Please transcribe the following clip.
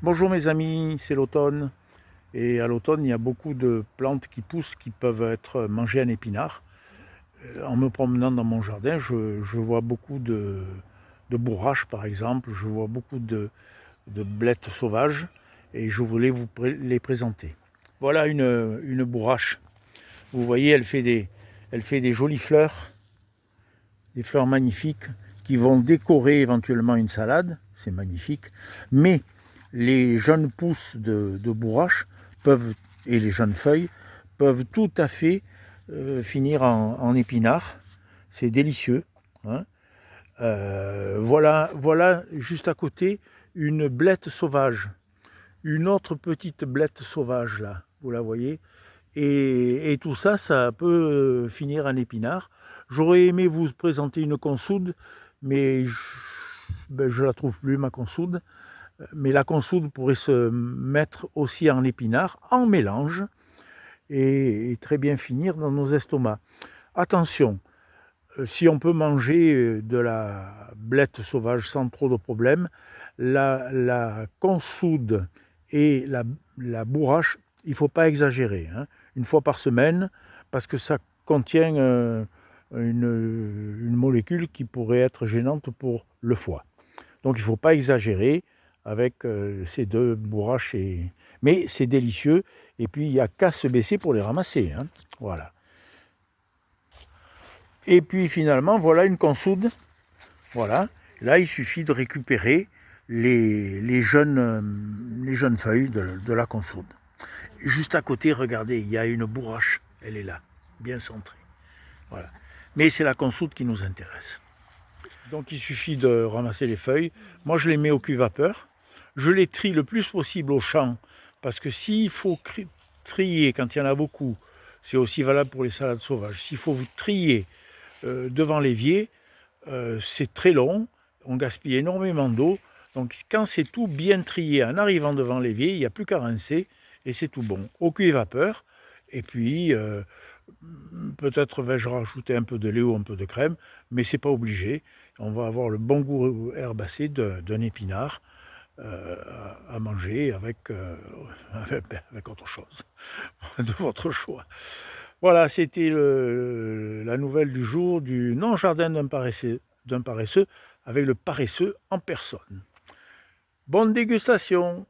Bonjour mes amis, c'est l'automne et à l'automne il y a beaucoup de plantes qui poussent qui peuvent être mangées en épinards. En me promenant dans mon jardin, je vois beaucoup de bourraches par exemple, je vois beaucoup de blettes sauvages et je voulais vous les présenter. Voilà une bourrache. Vous voyez, elle fait des jolies fleurs, des fleurs magnifiques qui vont décorer éventuellement une salade, c'est magnifique, mais les jeunes pousses de bourrache peuvent, et les jeunes feuilles peuvent tout à fait finir en épinards. C'est délicieux. Hein. Voilà juste à côté une blette sauvage, une autre petite blette sauvage là, vous la voyez. Et tout ça, ça peut finir en épinard. J'aurais aimé vous présenter une consoude, mais je la trouve plus, ma consoude. Mais la consoude pourrait se mettre aussi en épinard, en mélange, et très bien finir dans nos estomacs. Attention, si on peut manger de la blette sauvage sans trop de problèmes, la consoude et la bourrache, il ne faut pas exagérer. Hein. Une fois par semaine, parce que ça contient une molécule qui pourrait être gênante pour le foie. Donc il ne faut pas exagérer avec ces deux bourraches. Mais c'est délicieux. Et puis il n'y a qu'à se baisser pour les ramasser. Hein. Voilà. Et puis finalement, voilà une consoude. Voilà. Là, il suffit de récupérer les jeunes feuilles de la consoude. Juste à côté, regardez, il y a une bourrache. Elle est là, bien centrée. Voilà. Mais c'est la consoude qui nous intéresse. Donc il suffit de ramasser les feuilles. Moi, je les mets au cuve-vapeur. Je les trie le plus possible au champ, parce que s'il faut trier quand il y en a beaucoup, c'est aussi valable pour les salades sauvages. S'il faut vous trier devant l'évier, c'est très long, on gaspille énormément d'eau. Donc quand c'est tout bien trié en arrivant devant l'évier, il n'y a plus qu'à rincer et c'est tout bon. Au cuve-vapeur, et puis peut-être vais-je rajouter un peu de lait ou un peu de crème, mais c'est pas obligé. On va avoir le bon goût herbacé d'un épinard à manger avec autre chose, de votre choix. Voilà, c'était la nouvelle du jour du non-jardin d'un paresseux avec le paresseux en personne. Bonne dégustation!